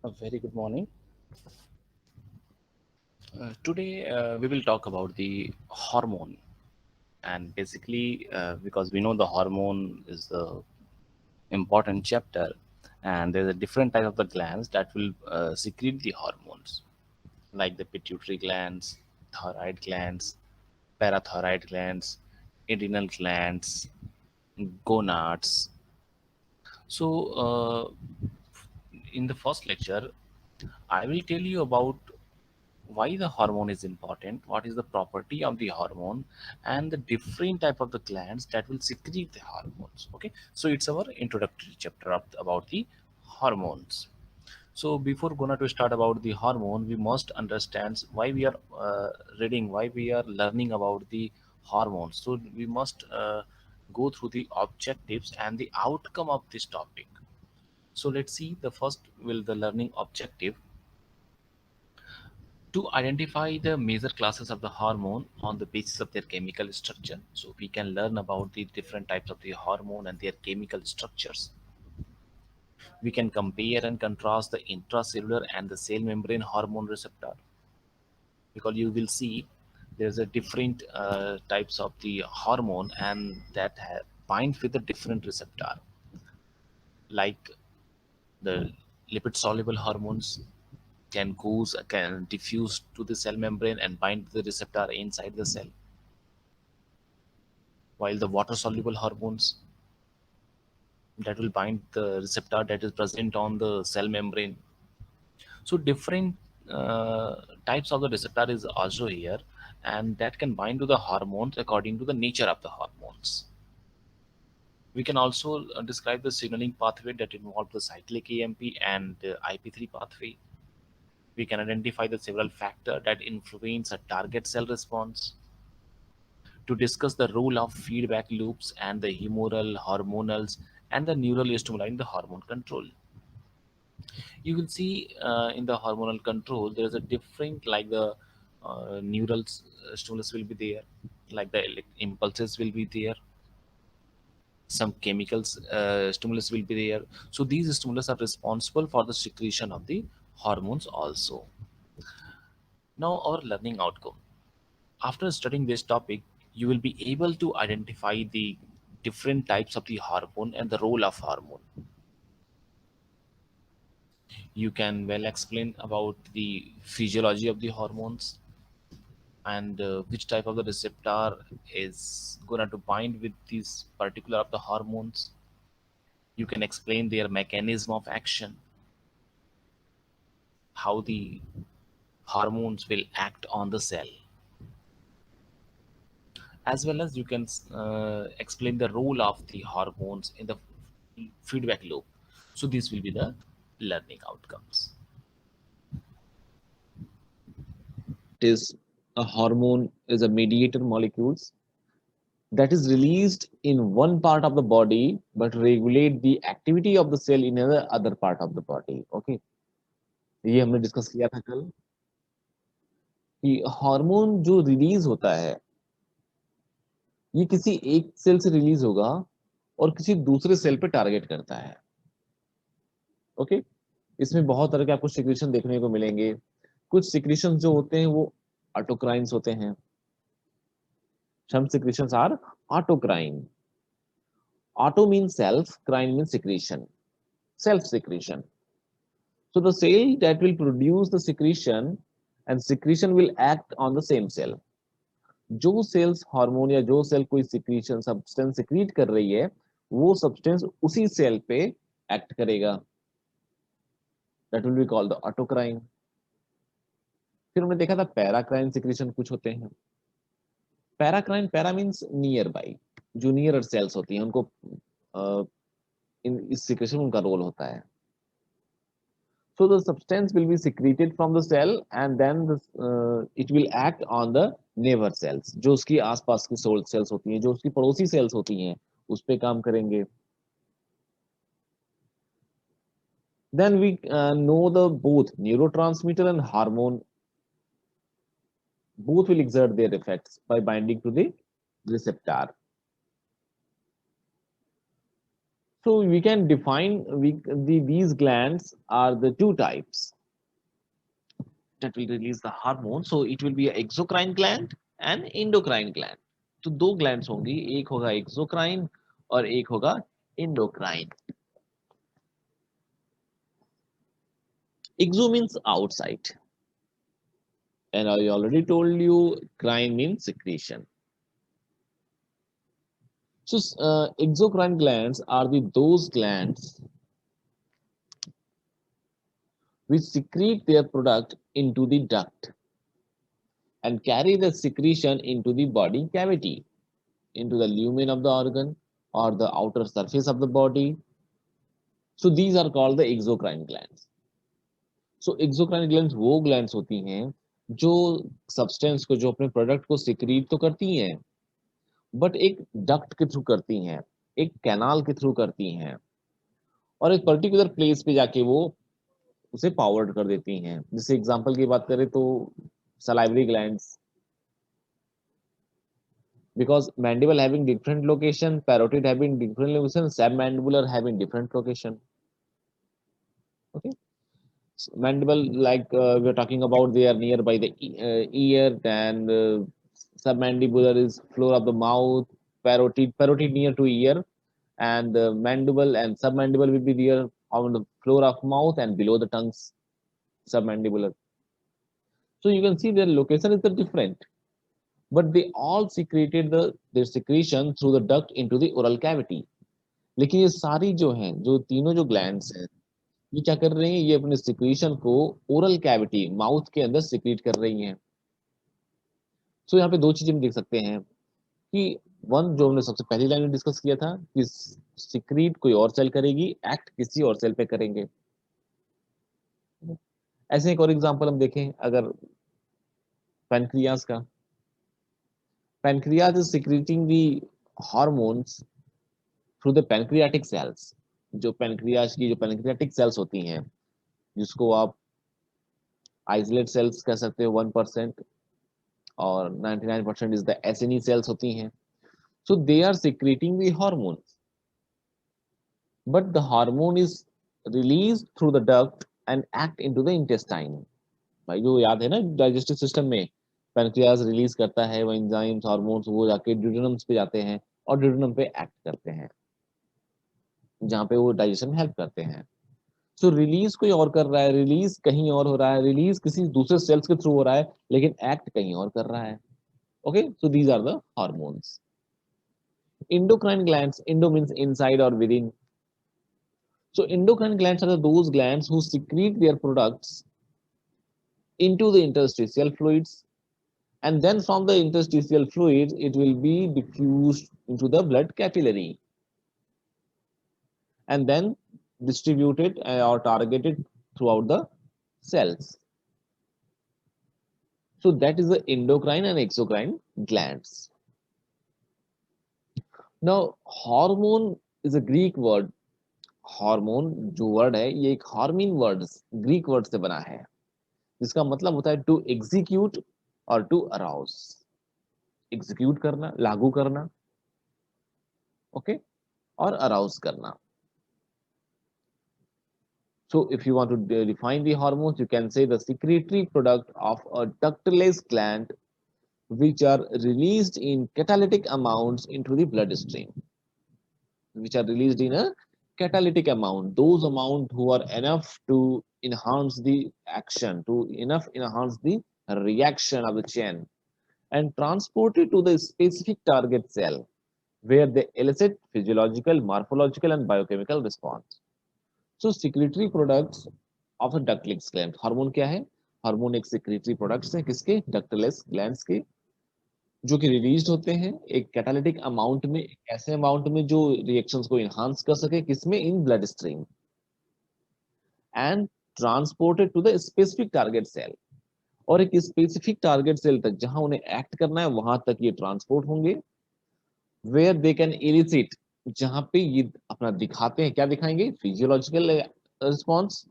A very good morning. Today we will talk about the hormone, and basically because we know the hormone is the important chapter, and there's a different type of the glands that will secrete the hormones, like the pituitary glands, thyroid glands, parathyroid glands, adrenal glands, gonads. So, in the first lecture, I will tell you about why the hormone is important, what is the property of the hormone, and the different type of the glands that will secrete the hormones. Okay, so it's our introductory chapter about the hormones. So before gonna to start about the hormone, we must understand why we are reading, why we are learning about the hormones. So we must go through the objectives and the outcome of this topic. So let's see the first will the learning objective to identify the major classes of the hormone on the basis of their chemical structure. So we can learn about the different types of the hormone and their chemical structures. We can compare and contrast the intracellular and the cell membrane hormone receptor, because you will see there's a different types of the hormone and that bind with a different receptor, like the lipid soluble hormones can diffuse to the cell membrane and bind the receptor inside the cell, while the water soluble hormones that will bind the receptor that is present on the cell membrane. So different types of the receptor is also here, and that can bind to the hormones according to the nature of the hormones. We can also describe the signaling pathway that involve the cyclic AMP and IP3 pathway. We can identify the several factors that influence a target cell response. To discuss the role of feedback loops and the humoral, hormonals, and the neural stimuli in the hormone control. You will see in the hormonal control there is a different, like the neural stimulus will be there, like the impulses will be there, some chemicals stimulus will be there. So these stimulus are responsible for the secretion of the hormones also. Now our learning outcome. After studying this topic, you will be able to identify the different types of the hormone and the role of hormone. You can well explain about the physiology of the hormones and which type of the receptor is going to bind with these particular of the hormones. You can explain their mechanism of action, how the hormones will act on the cell, as well as you can explain the role of the hormones in the feedback loop. So these will be the learning outcomes. Is a hormone is a mediator molecules that is released in one part of the body but regulate the activity of the cell in another other part of the body. Okay, ये हमने discuss किया था कल कि hormone जो release होता है ये किसी एक सेल से रिलीज होगा और किसी दूसरे सेल पे टारगेट करता है. ओके, इसमें बहुत तरह के आपको सिक्रीशन देखने को मिलेंगे. कुछ सिक्रीशन जो होते हैं वो ऑटोक्राइन्स होते हैं. Some secretions are autocrine. Auto means self, crine means secretion, self secretion. So the cell that will produce the secretion and secretion will act on the same cell. जो सेल्स हार्मोन या जो cell कोई secretion substance secrete कर रही है वो substance उसी cell पे एक्ट करेगा. That will be called the autocrine. फिर हमने देखा था पैराक्राइन सिक्रीशन कुछ होते हैं. Paracrine, para means near by, जो नियर सेल्स होती हैं उनको इन इस सिक्रेशन उनका रोल होता है. So the substance will be secreted from the cell and then it will act on the neighbor cells, जो उसकी आसपास की सोल सेल्स होती हैं, जो उसकी पड़ोसी सेल्स होती हैं, उस पे काम करेंगे. Then we know the both neurotransmitter and hormone both will exert their effects by binding to the receptor. So we can define these glands are the two types that will release the hormone. So it will be an exocrine gland and endocrine gland. तो दो glands होंगी, एक होगा exocrine और एक होगा endocrine. Exo means outside, and I already told you crine means secretion. So exocrine glands are those glands which secrete their product into the duct and carry the secretion into the body cavity, into the lumen of the organ or the outer surface of the body. So these are called the exocrine glands. So exocrine glands वो glands होती हैं जो substance को, जो अपने product को secrete तो करती हैं, but एक duct के through करती हैं, एक canal के through करती हैं, और एक particular place पे जाके वो उसे powered कर देती हैं. जैसे example की बात करें तो salivary glands, because mandible having different location, parotid having different location, submandibular having different location. Okay, so mandible, like we are talking about, they are nearby the ear, and submandibular is floor of the mouth, parotid near to ear, and mandible and submandible will be there on the floor of mouth and below the tongues, submandibular. So you can see their location is different, but they all secreted their secretion through the duct into the oral cavity. लेकिन ये सारी जो हैं, जो तीनों जो glands हैं, ये क्या कर रही हैं, ये अपने सिक्रीशन को ओरल कैविटी, माउथ के अंदर सिक्रीट कर रही हैं. सो यहाँ पे दो चीजें हम देख सकते हैं कि वन, जो हमने सबसे पहली लाइन में डिस्कस किया था कि सिक्रीट कोई और सेल करेगी, एक्ट किसी और सेल पे करेंगे. ऐसे एक और एग्जांपल हम देखें, अगर पैनक्रियाज का, pancreas is secreting the hormones through the pancreatic cells. जो पैनक्रियाज की जो पैनक्रियाटिक सेल्स होती हैं, जिसको आप आइसोलेट सेल्स कह सकते हो 1%, और 99% इज द एसिनी सेल्स होती हैं. So they are secreting the hormones, but the hormone is release through the duct and act into the intestine. भाई जो याद है ना, डाइजेस्टिव सिस्टम में पैनक्रियाज रिलीज करता है वो एंजाइम्स, हार्मोन्स, वो जाके ड्यूडेनम्स पे जाते हैं और ड्यूडेनम पे एक्ट करते हैं, जहाँ पे वो डाइजेशन में हेल्प करते हैं. सो रिलीज कोई और कर रहा है, रिलीज कहीं और हो रहा है, रिलीज किसी दूसरे सेल्स के थ्रू हो रहा है, लेकिन एक्ट कहीं और कर रहा है. Okay, so these are the hormones. Endocrine glands, endo means inside or within. So endocrine glands are those glands who secrete their products into the interstitial fluids, and then from the interstitial fluids it will be diffused into the blood capillary and then distributed or targeted throughout the cells. So that is the endocrine and exocrine glands. Now hormone is a Greek word. Hormone जो word है, ये एक हार्मिन word, Greek word से बना है, जिसका मतलब होता है टू एग्जीक्यूट और टू अराउज. एग्जीक्यूट करना, लागू करना, ओके, और अराउज करना. So if you want to define the hormones, you can say the secretory product of a ductless gland which are released in catalytic amounts into the bloodstream, which are released in a catalytic amount, those amount who are enough to enhance the action, to enough enhance the reaction of the chain, and transported to the specific target cell where they elicit physiological, morphological, and biochemical response. So secretory products of a ductless gland. Hormone क्या है? Hormone एक secretory products है किसके? ductless glands के, जो कि release होते हैं एक कैटालिटिक अमाउंट में, एक ऐसे अमाउंट में जो रिएक्शंस को इनहांस कर सके, किसमें? In blood stream, and transported to the specific target cell, और एक स्पेसिफिक टारगेट सेल तक जहां उन्हें एक्ट करना है वहां तक ये ट्रांसपोर्ट होंगे, वेयर दे कैन इलिसिट, जहां पे ये अपना दिखाते हैं, क्या दिखाएंगे? Physiological response,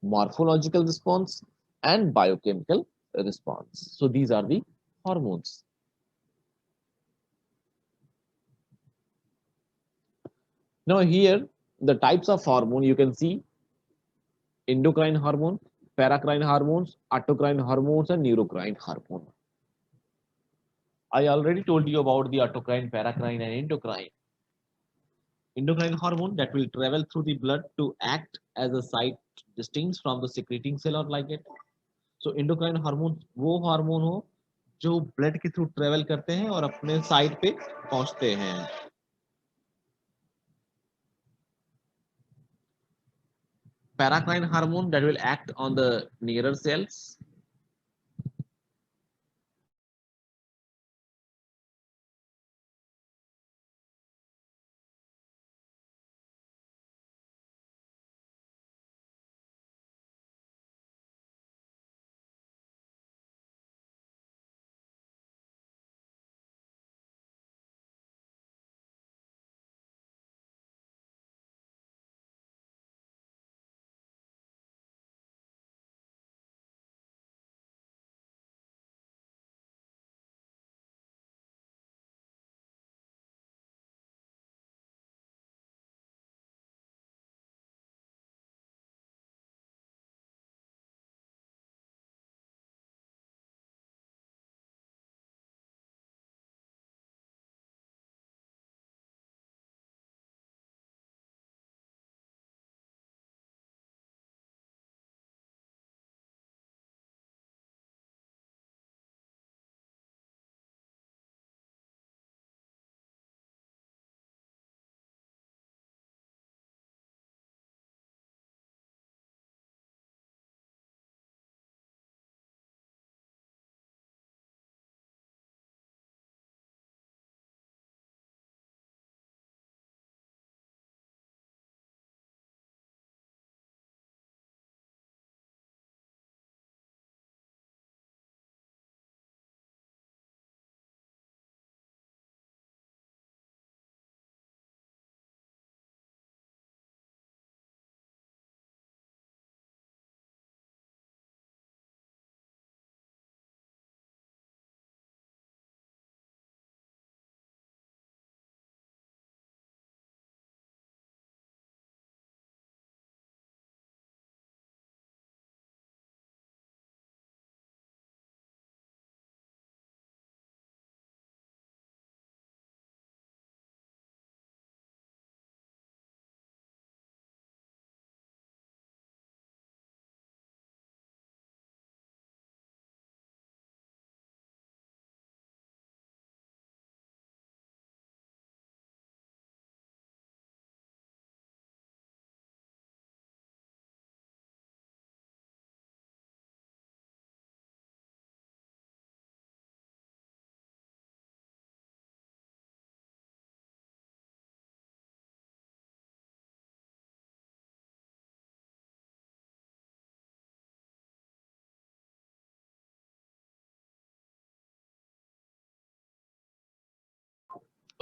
morphological response, and biochemical response. So these are the hormones. Now here the types of hormone you can see: endocrine hormone, paracrine hormones, autocrine hormones, and neurocrine hormone. I already told you about the autocrine, paracrine, and endocrine. Endocrine hormone that will travel through the blood to act as a site distinct from the secreting cell or ligand. So endocrine hormone वो hormone हो जो blood के through travel करते हैं और अपने site पे पहुंचते हैं. Paracrine hormone that will act on the nearer cells.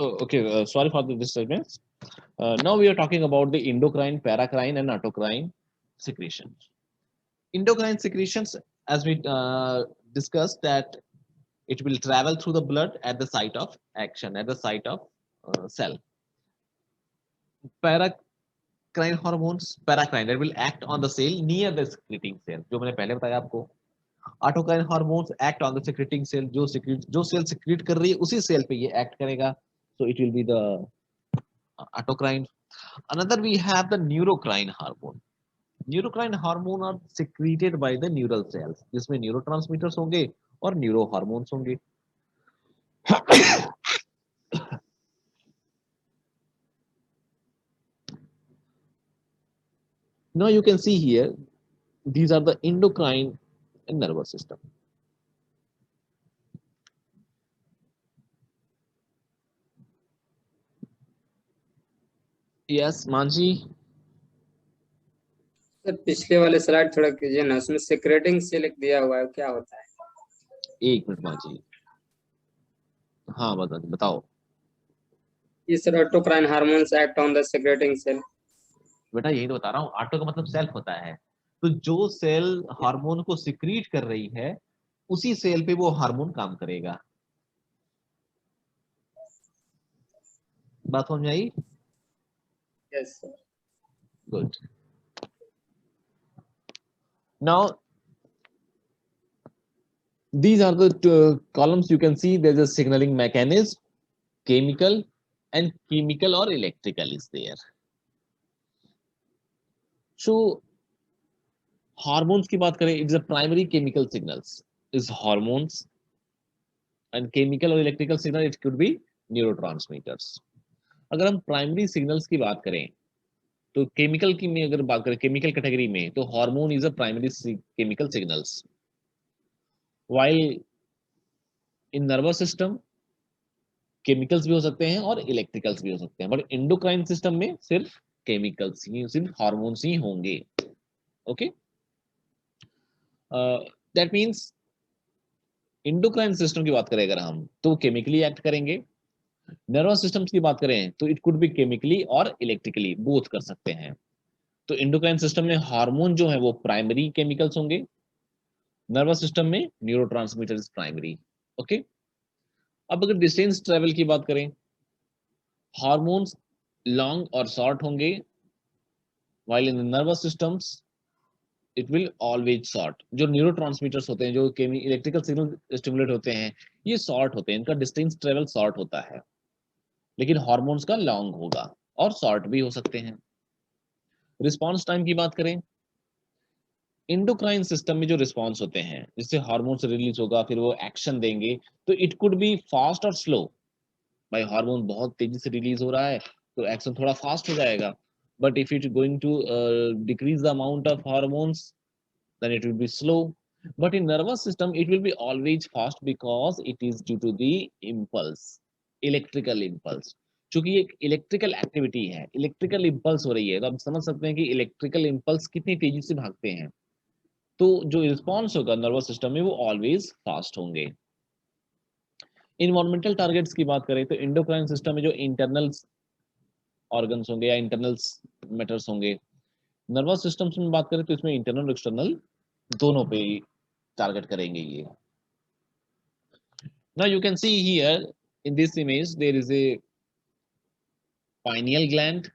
Oh, okay. Sorry for the disturbance. Now we are talking about the endocrine, paracrine, and autocrine secretions. Endocrine secretions, as we discussed, that it will travel through the blood at the site of action, at the site of cell. Paracrine hormones, paracrine that will act on the cell near the secreting cell. जो मैंने पहले बताया आपको. Autocrine hormones act on the secreting cell. जो cell secrete कर रही है उसी cell पे ये act करेगा. So it will be the autocrine. Another we have the neurocrine hormone. Neurocrine hormone are secreted by the neural cells, जिसमें neurotransmitters होंगे और neurohormones होंगे. Now you can see here, these are the endocrine and nervous system. Yes, Manji. Sir पिछले वाले slide थोड़ा कीजिए ना, उसमें सेक्रेटिंग से लिख दिया हुआ है, क्या होता है? एक मिनट मांझी. हाँ बताओ. ये sir autocrine hormones act on the secreting cell. बेटा यही तो बता रहा हूँ. ऑटो का मतलब सेल्फ होता है. तो जो सेल हार्मोन को सिक्रीट कर रही है उसी सेल पे वो हार्मोन काम करेगा. बात समझ आई? Yes sir. Good. Now, these are the columns you can see. There's a signaling mechanism, chemical, and chemical or electrical is there. So, hormones की बात करें, it's a primary chemical signals is hormones, and chemical or electrical signal it could be neurotransmitters. अगर हम primary signals की बात करें तो chemical की में अगर बात करें केमिकल कैटेगरी में तो hormone is a primary chemical signals while in nervous system chemicals भी हो सकते हैं और इलेक्ट्रिकल्स भी हो सकते हैं, बट एंडोक्राइन सिस्टम में सिर्फ केमिकल्स ही, सिर्फ हार्मोन्स ही होंगे. Okay, that means endocrine system की बात करें अगर हम तो केमिकली एक्ट करेंगे. नर्वस सिस्टम्स की बात करें तो इट कुड बी केमिकली और इलेक्ट्रिकली, बोथ कर सकते हैं. तो एंडोक्राइन सिस्टम में हार्मोन जो है वो प्राइमरी केमिकल्स होंगे, नर्वस सिस्टम में न्यूरोट्रांसमीटर्स प्राइमरी. ओके, अब अगर डिस्टेंस ट्रेवल की बात करें, हार्मोन्स लॉन्ग और शॉर्ट होंगे, while in the nervous systems it will always short. जो न्यूरोट्रांसमीटर्स होते हैं, जो इलेक्ट्रिकल सिग्नल स्टिमुलेट होते हैं, ये शॉर्ट होते हैं, इनका डिस्टेंस ट्रेवल शॉर्ट होता है, लेकिन हार्मोन्स का लॉन्ग होगा और शॉर्ट भी हो सकते हैं. रिस्पॉन्स टाइम की बात करें, इंडोक्राइन सिस्टम में जो रिस्पॉन्स होते हैं जिससे हार्मोन्स रिलीज होगा फिर वो एक्शन देंगे, तो इट कुड बी फास्ट और स्लो. भाई हार्मोन बहुत तेजी से रिलीज हो रहा है तो एक्शन थोड़ा फास्ट हो जाएगा, but if it is going to decrease the amount of hormones then it will be slow. But in nervous system it will be always fast because it is due to the impulse, electrical impulse. चूंकि एक electrical activity है, electrical impulse हो रही है, तो आप समझ सकते हैं कि इलेक्ट्रिकल इंपल्स कितनी तेजी से भागते हैं, तो जो रिस्पॉन्स होगा नर्वस सिस्टम में वो ऑलवेज फास्ट होंगे. इन्वायरमेंटल टारगेट्स की बात करें तो इंडोक्राइन सिस्टम में जो इंटरनल ऑर्गन्स होंगे या इंटरनल मैटर्स होंगे, नर्वस सिस्टम्स में बात करें तो इसमें इंटरनल और एक्सटर्नल दोनों पे टारगेट करेंगे ये. Now you can see here in this image there is a pineal gland,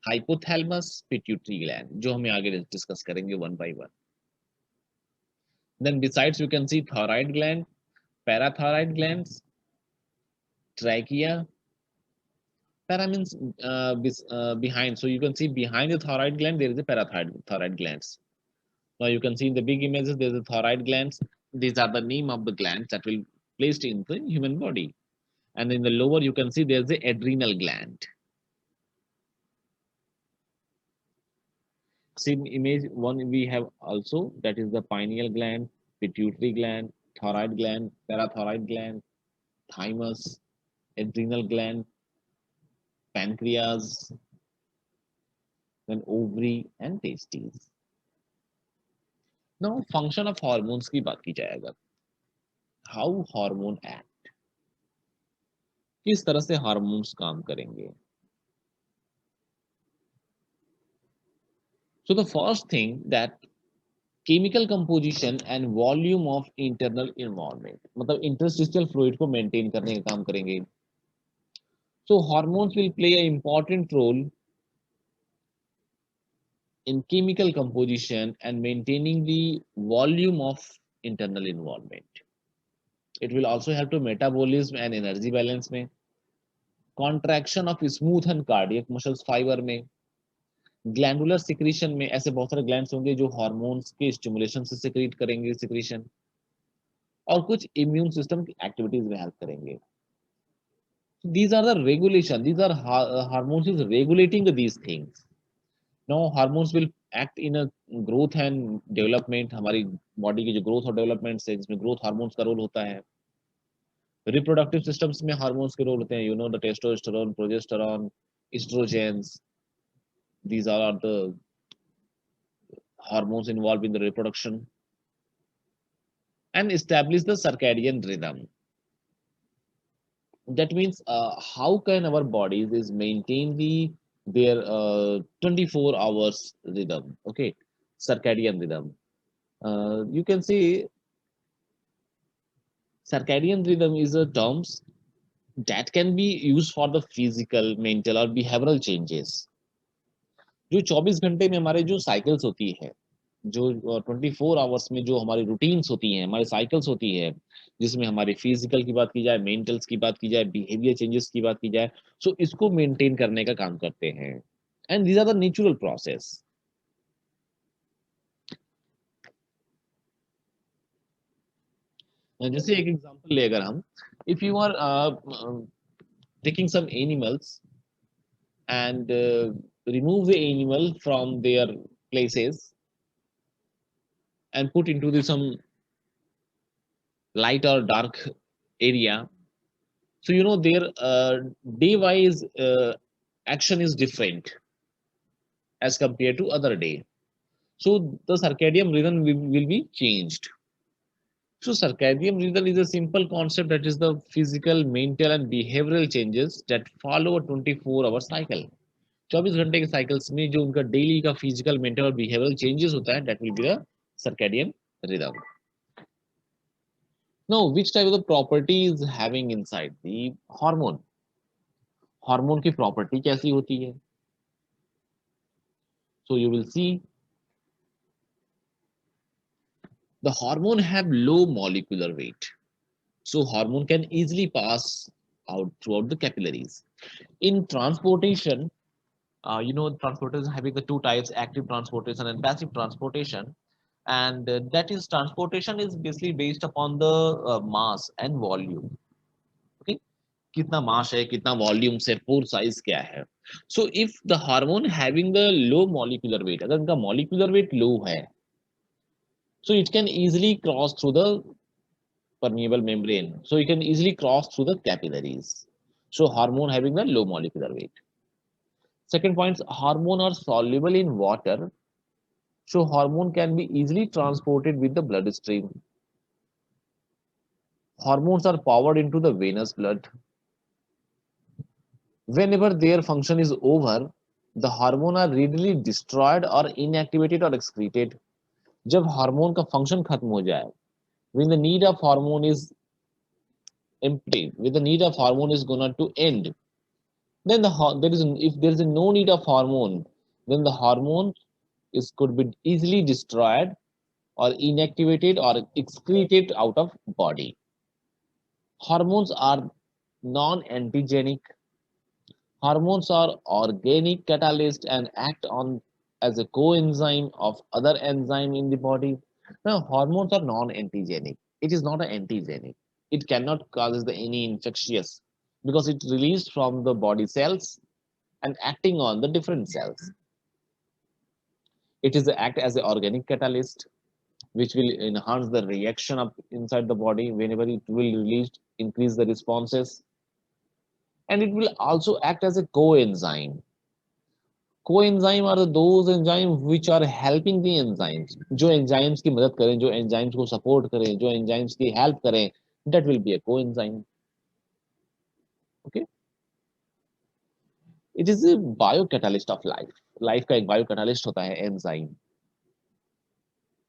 hypothalamus, pituitary gland, जो हमें आगे डिस्कस करेंगे one by one. Then besides you can see thyroid gland, parathyroid glands, trachea. Para means behind, so you can see behind the thyroid gland there is a parathyroid glands. Now you can see in the big images there is a thyroid glands. These are the name of the glands that will placed in the human body, and in the lower you can see there is the adrenal gland. Same image one we have also, that is the pineal gland, pituitary gland, thyroid gland, parathyroid gland, thymus, adrenal gland, pancreas, then ovary and testes. Now function of hormones की बात की जाए अगर, how hormone act, किस तरह से hormones काम करेंगे. So the first thing that chemical composition and volume of internal environment, मतलब interstitial fluid को maintain करने का काम करेंगे. So hormones will play an important role in chemical composition and maintaining the volume of internal environment. It will also help to metabolism and energy balance में, contraction of smooth and cardiac muscles fiber में, glandular secretion में, ऐसे बहुत सारे glands होंगे जो hormones के stimulation से सिक्रीट करेंगे सिक्रीशन, और कुछ इम्यून सिस्टम की एक्टिविटीज में हेल्प करेंगे. These are the regulation, these are hormones is regulating these things. Now hormones will act in a growth and development, हमारी बॉडी की जो ग्रोथ और डेवलपमेंट है इसमें ग्रोथ हार्मोन्स का रोल होता है. रिप्रोडक्टिव सिस्टम्स में हार्मोन्स के रोल होते हैं, you know the testosterone, progesterone, oestrogens, these are the hormones involved in the reproduction. And establish the circadian rhythm. That means how can our bodies is maintain their 24 hours rhythm. Okay, circadian rhythm. You can see circadian rhythm is a terms that can be used for the physical, mental or behavioral changes. जो 24 घंटे में हमारे जो cycles होती है, जो 24 hours में जो हमारी रूटीन्स होती हैं, हमारी साइकिल्स होती है, जिसमें हमारी फिजिकल की बात की जाए, मेंटल्स की बात की जाए, बिहेवियर चेंजेस की बात की जाए, सो इसको मेंटेन करने का काम करते हैं। And these are the natural process. जैसे एक एग्जांपल ले अगर हम, if you are taking some animals and remove the animal from their places and put into the some light or dark area, so you know their day wise action is different as compared to other day, so the circadian rhythm will be changed. So circadian rhythm is a simple concept that is the physical, mental and behavioral changes that follow a 24-hour cycle. 24 घंटे के cycles में जो उनका daily का physical, mental और behavioural changes होता है, that will be the circadian rhythm. Now, which type of the property is having inside the hormone? Hormone की प्रॉपर्टी कैसी होती है? So you will see the hormone have low molecular weight. So hormone can easily pass out throughout the capillaries. In transportation, you know, transportation having the two types, active transportation and passive transportation. And that is, transportation is basically based upon the mass and volume. Okay, कितना मास है, कितना volume से, pore size क्या है. So if the hormone having the low molecular weight, अगर उनका molecular weight लो है, so it can easily cross through the permeable membrane, so it can easily cross through the capillaries. So hormone having the low molecular weight. Second point, hormone are soluble in water, so hormone can be easily transported with the bloodstream. Hormones are powered into the venous blood. Whenever their function is over, the hormone are readily destroyed or inactivated or excreted. जब hormone का function खत्म हो जाए, when the need of hormone is empty, when the need of hormone is going to end, then there is, if there is no need of hormone, then the hormone is could be easily destroyed or inactivated or excreted out of body. Hormones are non-antigenic. Hormones are organic catalyst and act on as a coenzyme of other enzyme in the body. Now, hormones are non-antigenic. It is not an antigenic. It cannot cause any infectious because it released from the body cells and acting on the different cells. It is act as an organic catalyst which will enhance the reaction of inside the body whenever it will release, increase the responses, and it will also act as a coenzyme. Coenzyme are those enzymes which are helping the enzymes. जो enzymes की मदद करें, जो enzymes को support करें, जो enzymes की help करें, that will be a coenzyme. Okay. It is a biocatalyst of life. Life का एक biocatalyst होता है enzyme.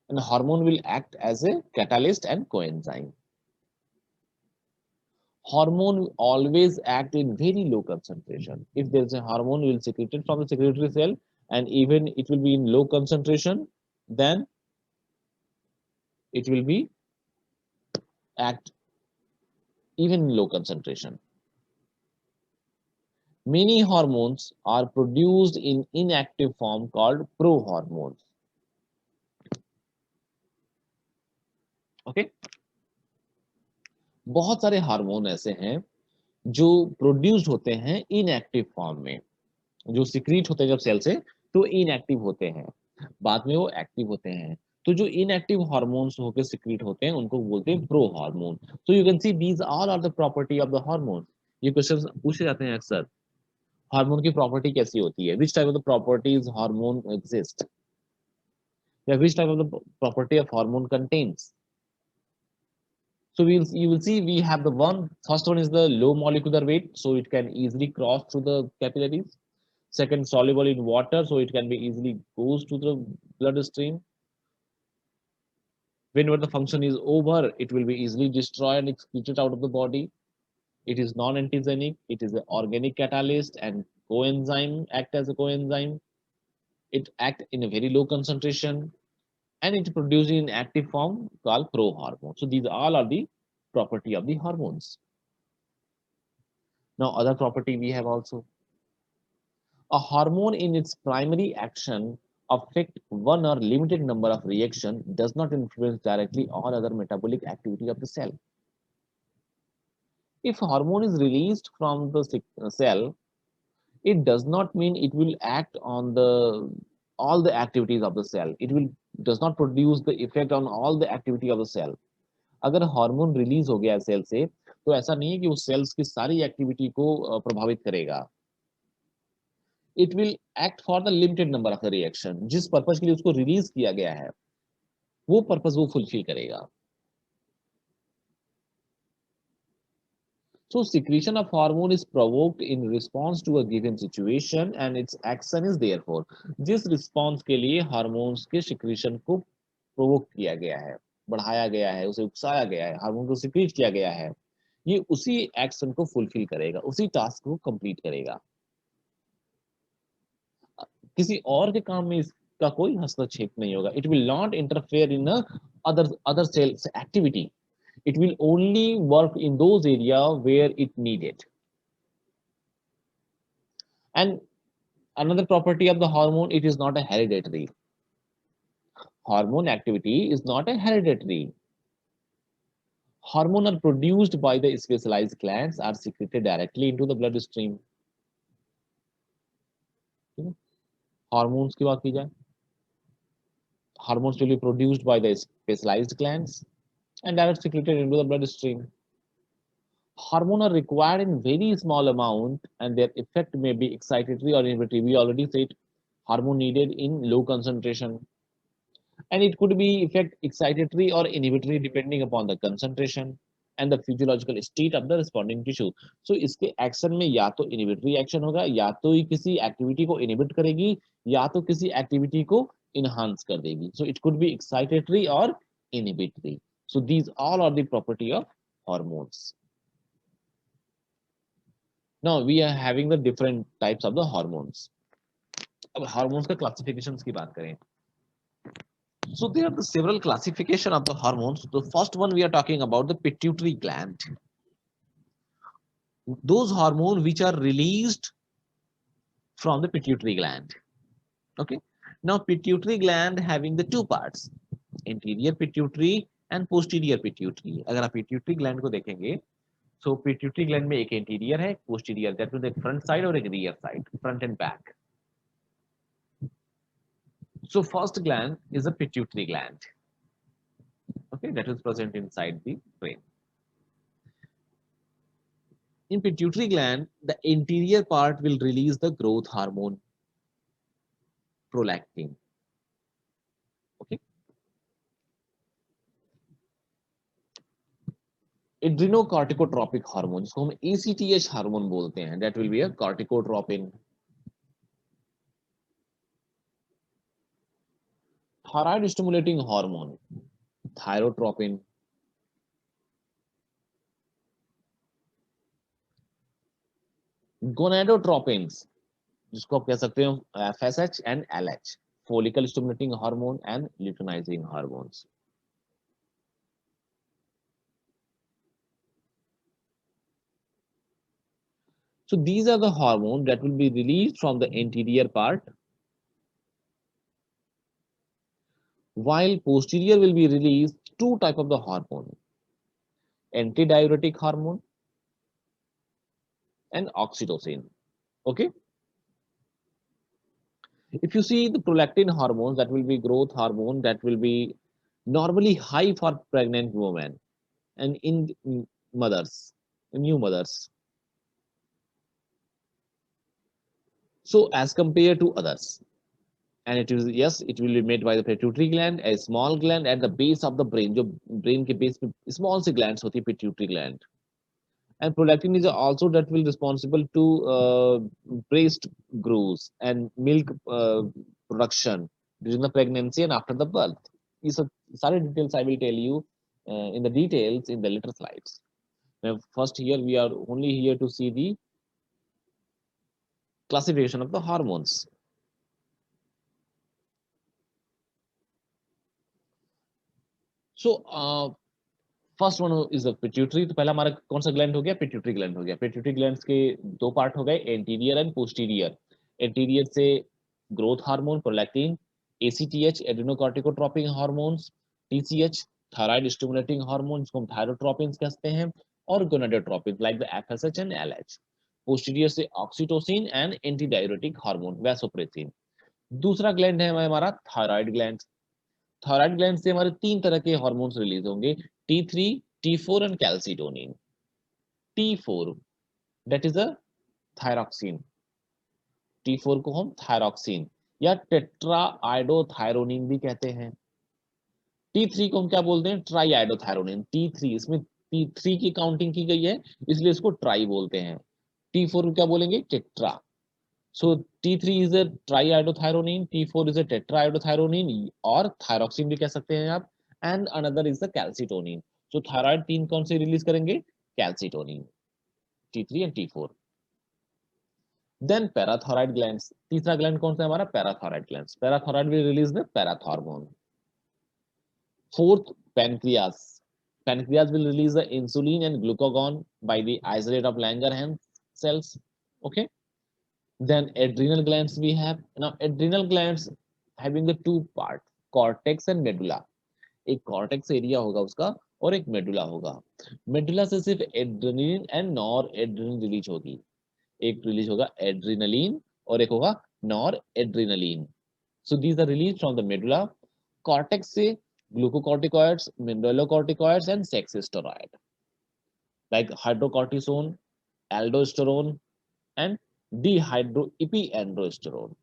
And hormone will act as a catalyst and coenzyme. Hormone always act in very low concentration. If there is a hormone will secreted from the secretory cell and even it will be in low concentration, then it will be act even in low concentration. Many hormones are produced in inactive form called prohormones. Okay? बहुत सारे hormone ऐसे हैं जो produced होते हैं inactive form में, जो secrete होते हैं जब सेल से तो इनएक्टिव होते हैं, बाद में वो एक्टिव होते हैं. तो जो इनएक्टिव हार्मोन्स होकर सिक्रीट होते हैं उनको बोलते हैं pro hormone. So you can see these all are the property of the hormone. ये क्वेश्चन पूछे जाते हैं अक्सर, हार्मोन की प्रॉपर्टी कैसी होती है, which type of the properties hormone exist, या which type of the property of hormone contains. So you will see we have the first one is the low molecular weight, so it can easily cross through the capillaries. Second, soluble in water, so it can be easily goes to the bloodstream. Whenever the function is over, it will be easily destroyed and excreted out of the body. It is non-antigenic. It is an organic catalyst and coenzyme, act as a coenzyme. It acts in a very low concentration, and it produces in active form called prohormone. So these all are the property of the hormones. Now other property we have also, a hormone in its primary action affect one or limited number of reaction, does not influence directly all other metabolic activity of the cell. If hormone is released from the cell, it does not mean it will act on the all the activities of the cell. It will does not produce the effect on all the activity of the cell. अगर hormone release हो गया cell से, तो ऐसा नहीं है कि वो सेल्स की सारी एक्टिविटी को प्रभावित करेगा. It will act for the limited number of the reaction. जिस पर्पज के लिए उसको रिलीज किया गया है, वो पर्पज वो फुलफिल करेगा. So secretion of hormone is provoked in response to a given situation and its action is therefore. जिस response के लिए हार्मोन्स के secretion को provoke किया गया है, बढ़ाया गया है, उसे उकसाया गया है, हार्मोन को secrete किया गया है, ये उसी एक्शन को फुलफिल करेगा, उसी टास्क को कंप्लीट करेगा. किसी और के काम में इसका कोई हस्तक्षेप नहीं होगा. It will not interfere in other cells activity. It will only work in those areas where it needed. And another property of the hormone, it is not a hereditary. Hormone activity is not a hereditary. Hormones are produced by the specialized glands, are secreted directly into the bloodstream. Hormones की बात की जाए, hormones will be produced by the specialized glands and are secreted into the bloodstream. Hormones are required in very small amount and their effect may be excitatory or inhibitory. We already said hormone needed in low concentration, and it could be effect excitatory or inhibitory depending upon the concentration and the physiological state of the responding tissue. So इसके action में या तो inhibitory action होगा, या तो ये किसी activity को inhibit करेगी, या तो किसी एक्टिविटी को enhance कर देगी. So it could be excitatory or inhibitory. So these all are the property of hormones. Now we are having the different types of the hormones. अब hormones का classifications की बात करें, so there are the several classification of the hormones. The first one we are talking about the pituitary gland. Those hormones which are released from the pituitary gland. Okay. Now pituitary gland having the two parts, anterior pituitary and posterior pituitary. अगर आप pituitary gland को देखेंगे, so pituitary gland में एक anterior है, posterior, that means एक front side और एक rear side, front and back. So first gland is a pituitary gland. Okay, that is present inside the brain. In pituitary gland, the anterior part will release the growth hormone, prolactin. Okay. Adrenocorticotropic hormone, जिसको हम ACTH hormone बोलते हैं, that will be a corticotropin. Thyroid stimulating hormone, thyrotropin. Gonadotropins, जिसको आप कह सकते हो FSH and LH, follicle stimulating hormone and luteinizing hormones. So these are the hormones that will be released from the anterior part, while posterior will be released two type of the hormone, antidiuretic hormone and oxytocin. Okay. If you see the prolactin hormones, that will be growth hormone, that will be normally high for pregnant women and in mothers, new mothers. So as compared to others, and it is, yes, it will be made by the pituitary gland, a small gland at the base of the brain. जो brain के base पे small सी glands होती है pituitary gland. And prolactin is also that will responsible to breast growth and milk production during the pregnancy and after the birth. These are सारे details I will tell you in the details in the later slides. Now, first here we are only here to see the classification of the hormones. So first one is pituitary. तो पहला हमारा कौन सा gland हो गया? Pituitary gland हो गया। Pituitary gland के दो पार्ट हो गए, एंटीरियर एंड पोस्टीरियर। एंटीरियर से growth hormone prolactin, ACTH adrenocorticotropic hormones, TCH thyroid stimulating hormone जिसको हम थायरोट्रोपिन्स कहते हैं, और gonadotropin like the FSH and LH. Posterior से oxytocin and anti diuretic hormone vasopressin. दूसरा ग्लैंड है हमारा थायराइड ग्लैंड। थायराइड ग्लैंड से हमारे तीन तरह के हार्मोन्स रिलीज होंगे, T3, T4 and calcitonin. T4 that is a thyroxine. T4 को हम थायरॉक्सिन या टेट्राआइडोथायरोनिन भी कहते हैं। T3 को हम क्या बोलते हैं? ट्राईआइडोथायरोनिन। T3 इसमें T3 की काउंटिंग की गई है इसलिए इसको ट्राई बोलते हैं। T4 को क्या बोलेंगे? Tetra. So T3 is a triiodothyronine, T4 is a tetraiodothyronine और thyroxine भी कह सकते हैं आप, and another is the calcitonin. So thyroid तीन कौन से रिलीज करेंगे? calcitonin, T3 and T4. Then parathyroid glands. तीसरा ग्लैंड कौन सा है हमारा? parathyroid glands. Parathyroid will release the parathormone. Fourth, pancreas. Pancreas will release the insulin and glucagon by the isolate of Langerhans cells. Okay. Then adrenal glands we have. Now adrenal glands having the two part, cortex and medulla. एक cortex area होगा उसका और एक medulla होगा। medulla से सिर्फ adrenaline and noradrenaline release होगी। एक रिलीज होगा adrenaline और एक होगा noradrenaline. So these are released from the medulla. cortex से glucocorticoids, mineralocorticoids and sex steroid like hydrocortisone, aldosterone and dehydroepiandrosterone.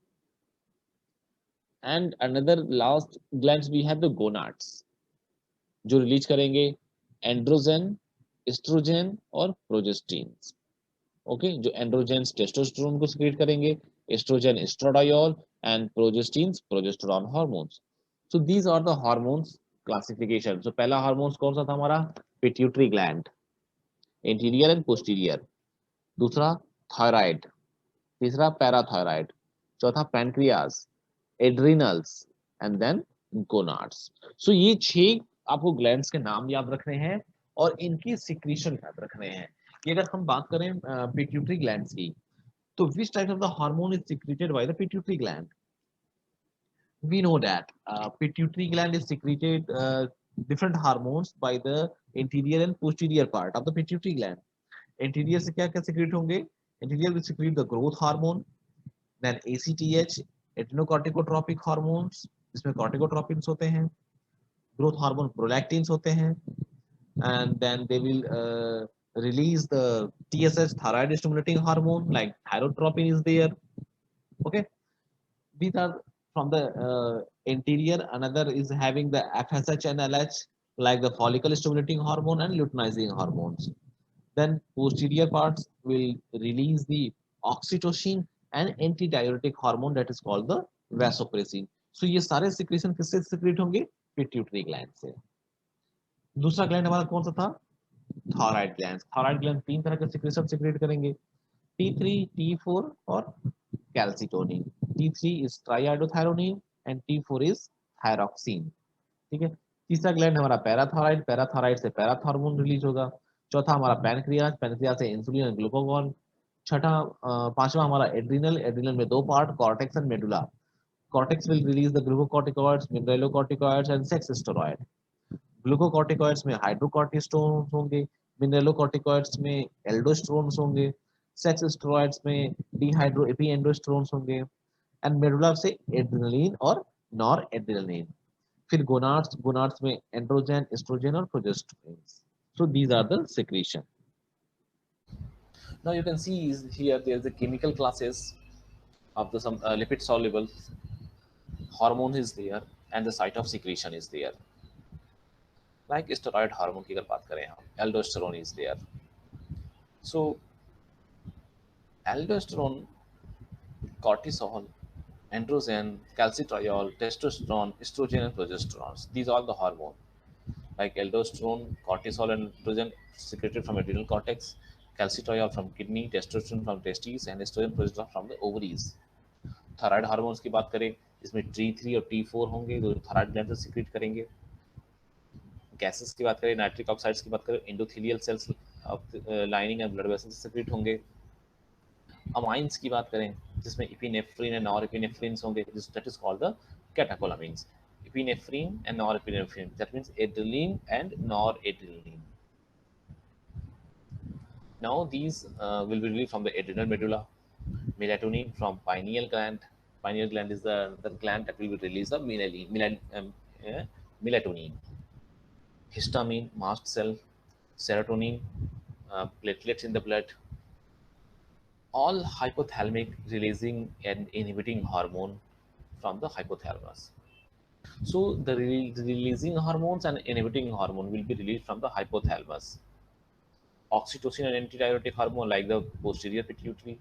And another last glands we have the gonads जो release करेंगे androgen, oestrogen और progestin. Okay, जो androgen testosterone को secrete करेंगे, estrogen estradiol and progestin progesterone hormones. So these are the hormones classification. So पहला hormones कौन सा था हमारा? Pituitary gland, anterior and posterior. दूसरा थायराइड, तीसरा पैराथायराइड, चौथा pancreas, adrenals and then gonads. So ये 6 आपको ग्लैंड्स के नाम याद रखने हैं और इनकी सिक्रीशन याद रखने हैं। कि अगर हम बात करें पिट्यूटरी ग्लैंड्स की, तो विच type of the hormone is secreted by the pituitary gland? We know that pituitary gland is secreted different hormones by the anterior and posterior part of the pituitary gland. Anterior से क्या क्या secrete होंगे? Anterior will secrete the growth hormone, then ACTH, adrenocorticotropic hormones, इसमें corticotropins होते हैं, growth hormone prolactins होते हैं, and then they will release the TSH, thyroid stimulating hormone, like thyrotropin is there. Okay, these are from the anterior. Another is having the FSH and LH, like the follicle stimulating hormone and luteinizing hormones. Then posterior parts will release the oxytocin and antidiuretic hormone that is called the vasopressin. So ये सारे secretion किससे secrete होंगे? Pituitary gland से। दूसरा gland हमारा कौन सा था? Thyroid gland. थायराइड ग्लैंड तीन तरह के secretion secrete करेंगे, T3, T4 और calcitonin. T3 is triiodothyronine and T4 is thyroxine। ठीक है। तीसरा ग्लैंड हमारा पैराथायराइड, पैराथायराइड से पैराथॉर्मोन रिलीज होगा। चौथा हमारा पैनक्रियास, पैनक्रियास से इंसुलिन और ग्लूकागॉन। पांचवा हमारा एड्रिनल, एड्रिनल में दो part, cortex and medulla. Cortex will release the glucocorticoids, mineralocorticoids and sex steroid. Glucocorticoids में हाइड्रोकॉर्टिस्टोन होंगे, मिनरलोकॉर्टिकॉइड्स में एल्डोस्टेरोन्स होंगे, सेक्स स्टेरॉइड्स में डिहाइड्रोएपिएंडोस्टेरोन्स होंगे, एंड मेडुला से एड्रेनलिन और नॉर एड्रेनलिन। फिर गोनाड्स, गोनाड्स में एंड्रोजन, एस्ट्रोजन और progesterone. So these are the secretion. Now you can see here there is the chemical classes of the some lipid soluble hormone is there and the site of secretion is there. Like steroid hormone की अगर बात करें हम, aldosterone is there. So aldosterone, cortisol, androgen, calcitriol, testosterone, estrogen, and progesterone. These are the hormones. Like aldosterone, cortisol, and androgen secreted from adrenal cortex, calcitriol from kidney, testosterone from testes, and estrogen progesterone from the ovaries. Thyroid hormones की बात करें, इसमें T3 और T4 होंगे जो thyroid gland से secrete करेंगे। Gases की बात करें, नाइट्रिक ऑक्साइड्स की बात करें, endothelial cells lining and blood vessels secrete होंगे। अमाइंस की बात करें जिसमें इपिनेफ्रिन एंड नॉरएपिनेफ्रिन होंगे, that is called the catecholamines. epinephrine and norepinephrine, that means adrenaline and noradrenaline. Now these will be released from the adrenal medulla. Melatonin from pineal gland. Pineal gland is the gland that will be released of melatonin. Histamine, mast cell, serotonin, platelets in the blood, all hypothalamic releasing and inhibiting hormone from the hypothalamus. So the releasing hormones and inhibiting hormone will be released from the hypothalamus. Oxytocin and antidiuretic hormone like the posterior pituitary,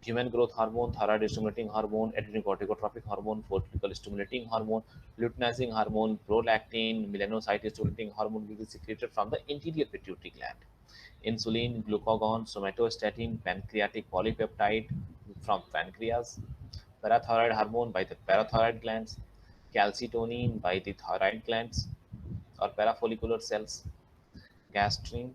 human growth hormone, thyroid stimulating hormone, adrenocorticotropic hormone, follicle stimulating hormone, luteinizing hormone, prolactin, melanocyte stimulating hormone will be secreted from the anterior pituitary gland. Insulin, glucagon, somatostatin, pancreatic polypeptide from pancreas, parathyroid hormone by the parathyroid glands, calcitonin by the thyroid glands or parafollicular cells, gastrin,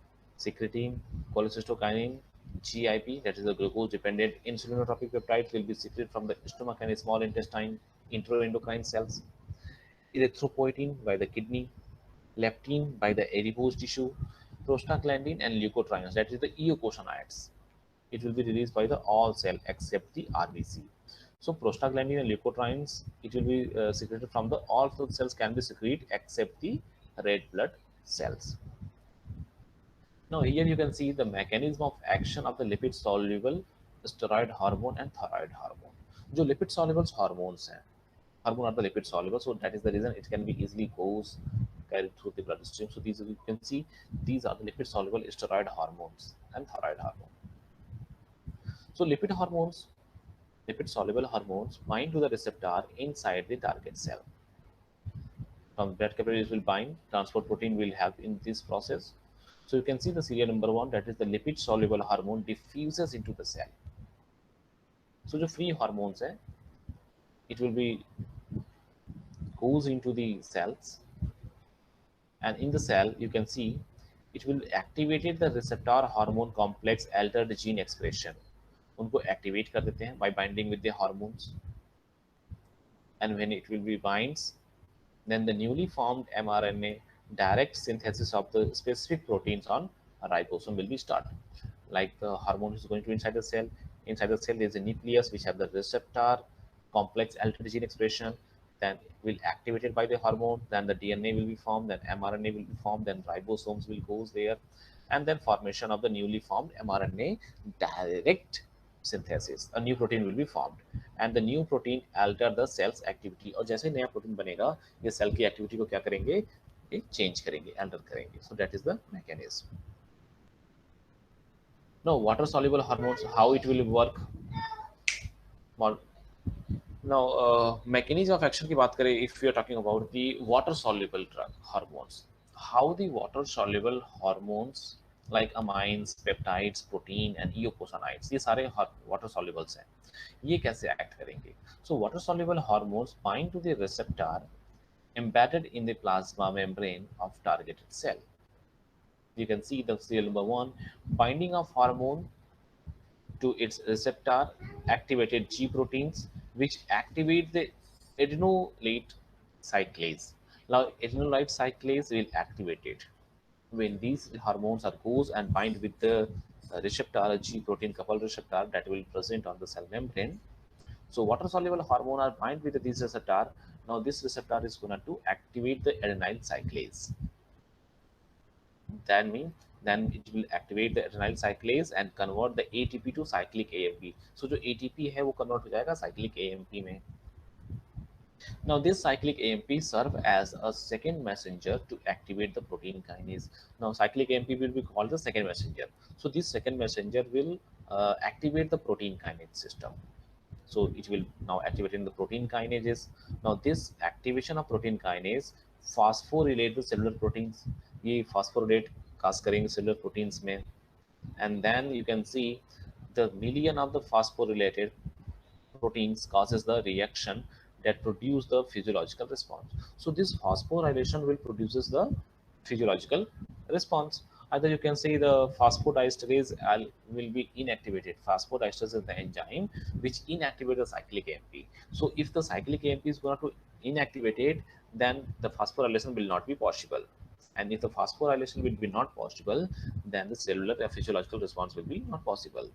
secretin, cholecystokinin, GIP, that is the glucose-dependent insulinotropic peptides will be secreted from the stomach and small intestine, enteroendocrine cells, erythropoietin by the kidney, leptin by the adipose tissue, prostaglandin and leukotrienes, that is the eicosanoids. It will be released by the all cell except the RBC. So prostaglandin and leukotrienes, it will be secreted from the all cells can be secreted except the red blood cells. Now here you can see the mechanism of action of the lipid soluble steroid hormone and thyroid hormone. जो lipid soluble hormones हैं, hormone are the lipid soluble, so that is the reason it can be easily goes carried through the bloodstream. So these you can see these are the lipid soluble steroid hormones and thyroid hormone. So lipid soluble hormones bind to the receptor inside the target cell. From blood capillaries will bind, transport protein will help in this process. So you can see the serial number 1, that is the lipid soluble hormone diffuses into the cell. So the free hormones hai, it will be goes into the cells, and in the cell you can see it will activate the receptor hormone complex altered gene expression. उनको activate कर देते हैं by binding with the hormones, and when it will be binds, then the newly formed mRNA direct synthesis of the specific proteins on a ribosome will be started. Like the hormone is going to inside the cell. Inside the cell there is a nucleus which have the receptor complex altered gene expression. Then it will activated by the hormone. Then the DNA will be formed. Then mRNA will be formed. Then ribosomes will goes there, and then formation of the newly formed mRNA direct synthesis. A new protein will be formed, and the new protein alter the cell's activity. और जैसे नया protein बनेगा ये cell की activity को क्या करेंगे, ये चेंज करेंगे, अल्टर करेंगे. So that is the mechanism. Now water soluble hormones, how it will work. Now mechanism of action की बात करें, if we are talking about the water soluble drug hormones, how the water soluble hormones like amines, peptides, protein and eicosanoids, ये सारे water solubles हैं, ये कैसे act करेंगे. So water soluble hormones bind to the receptor embedded in the plasma membrane of targeted cell. You can see the serial number 1, binding of hormone to its receptor activated G proteins which activate the adenolate cyclase. Now adenolate cyclase will activate it when these hormones are goes and bind with the receptor, G protein coupled receptor that will present on the cell membrane. So water soluble hormone are bind with this receptor. Now this receptor is going to activate the adenyl cyclase. That means then it will activate the adenyl cyclase and convert the ATP to cyclic AMP. So जो ATP है वो convert हो जाएगा cyclic AMP में. Now this cyclic AMP serve as a second messenger to activate the protein kinase. Now cyclic AMP will be called the second messenger. So this second messenger will activate the protein kinase system. So it will now activate in the protein kinases. Now this activation of protein kinase phosphorylate the cellular proteins. ये phosphorylate cause करेंगे cellular proteins में, and then you can see the million of the phosphorylated proteins causes the reaction that produce the physiological response. So this phosphorylation will produces the physiological response. Either you can say the phosphodiesterase will be inactivated. Phosphodiesterase is the enzyme which inactivates the cyclic AMP. So if the cyclic AMP is going to inactivate it, then the phosphorylation will not be possible. And if the phosphorylation will be not possible, then the cellular physiological response will be not possible.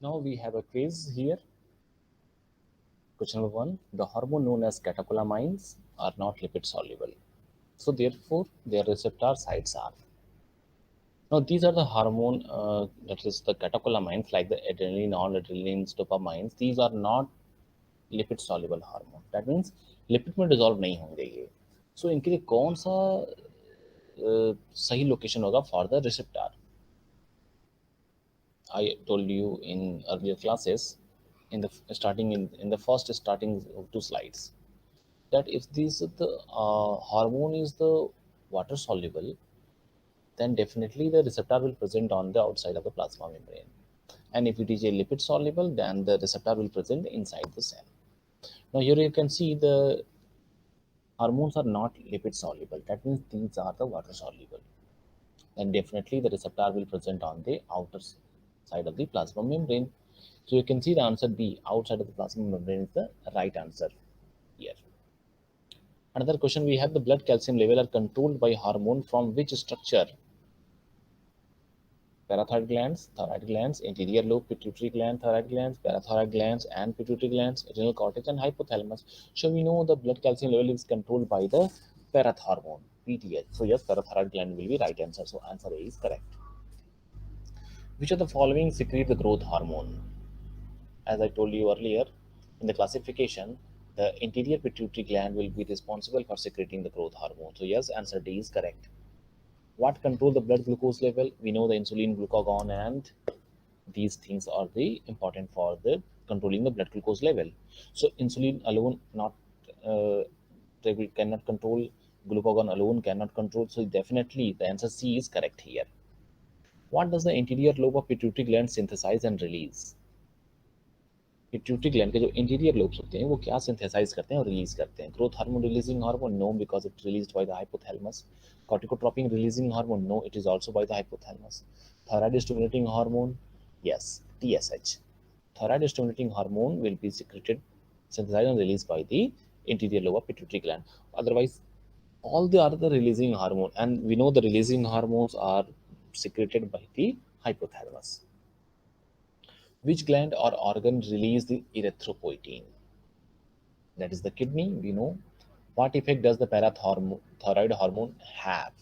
Now we have a quiz here. Question number 1. The hormone known as catecholamines are not lipid soluble. So therefore, their receptor sites are. Now these are the hormone that is the catecholamines like the adrenaline, noradrenaline, dopamines. These are not lipid soluble hormone. That means lipid में dissolve नहीं होंगे ये. So इनके लिए कौन सा सही location होगा for the receptor? I told you in earlier classes, in the first starting 2 slides, that if this the hormone is the water soluble, then definitely the receptor will present on the outside of the plasma membrane. And if it is a lipid soluble, then the receptor will present inside the cell. Now here you can see the hormones are not lipid soluble. That means these are the water soluble. Then definitely the receptor will present on the outer side of the plasma membrane. So you can see the answer B, outside of the plasma membrane, is the right answer here. Another question we have, the blood calcium level are controlled by hormone from which structure? Parathyroid glands, thyroid glands, anterior lobe, pituitary gland, thyroid glands, parathyroid glands, and pituitary glands, adrenal cortex, and hypothalamus. So we know the blood calcium level is controlled by the parathormone, PTH. So yes, parathyroid gland will be right answer. So answer A is correct. Which of the following secrete the growth hormone? As I told you earlier, in the classification, the anterior pituitary gland will be responsible for secreting the growth hormone. So yes, answer D is correct. What control the blood glucose level? We know the insulin, glucagon, and these things are the important for the controlling the blood glucose level. So insulin alone cannot control, glucagon alone cannot control. So definitely the answer C is correct here. What does the anterior lobe of pituitary gland synthesize and release? Pituitary gland के जो interior lobes होते हैं वो क्या synthesise करते हैं और release करते हैं? Growth hormone releasing hormone? No, because it released by the hypothalamus. Corticotropin releasing hormone? No, it is also by the hypothalamus. Thyroid stimulating hormone? Yes, TSH. Thyroid stimulating hormone will be secreted, synthesized and released by the anterior lobe of pituitary gland. Otherwise, all the other releasing hormone, and we know the releasing hormones are secreted by the hypothalamus. Which gland or organ release the erythropoietin? That is the kidney, we know. What effect does the parathyroid hormone have?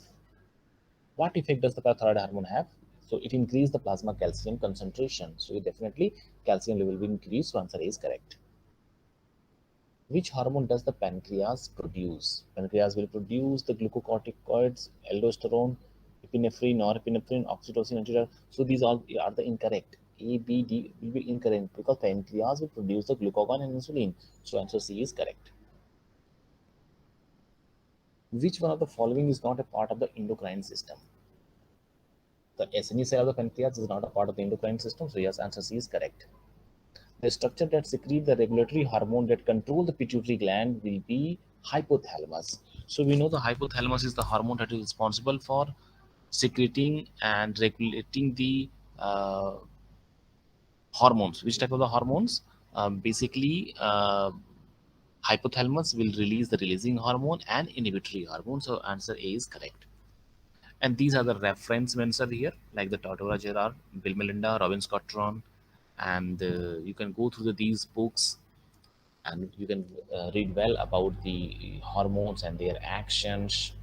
What effect does the parathyroid hormone have? So it increases the plasma calcium concentration. So definitely calcium level will increase. So answer is correct. Which hormone does the pancreas produce? Pancreas will produce the glucocorticoids, aldosterone, epinephrine, norepinephrine, oxytocin, antidiuretic. So these all are the incorrect. A, B, D will be incorrect because pancreas will produce the glucagon and insulin. So answer C is correct. Which one of the following is not a part of the endocrine system? The SNE cell of the pancreas is not a part of the endocrine system. So yes, answer C is correct. The structure that secretes the regulatory hormone that control the pituitary gland will be hypothalamus. So we know the hypothalamus is the hormone that is responsible for secreting and regulating the hormones. Which type of the hormones? Basically, hypothalamus will release the releasing hormone and inhibitory hormone. So answer A is correct. And these are the reference mentioned here, like the Tortora Gerard, Bill Melinda, Robin Scottron, and you can go through these books and you can read well about the hormones and their actions.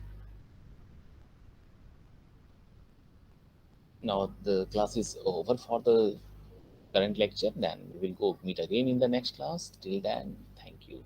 Now the class is over for the current lecture, then we will go meet again in the next class. Till then, thank you.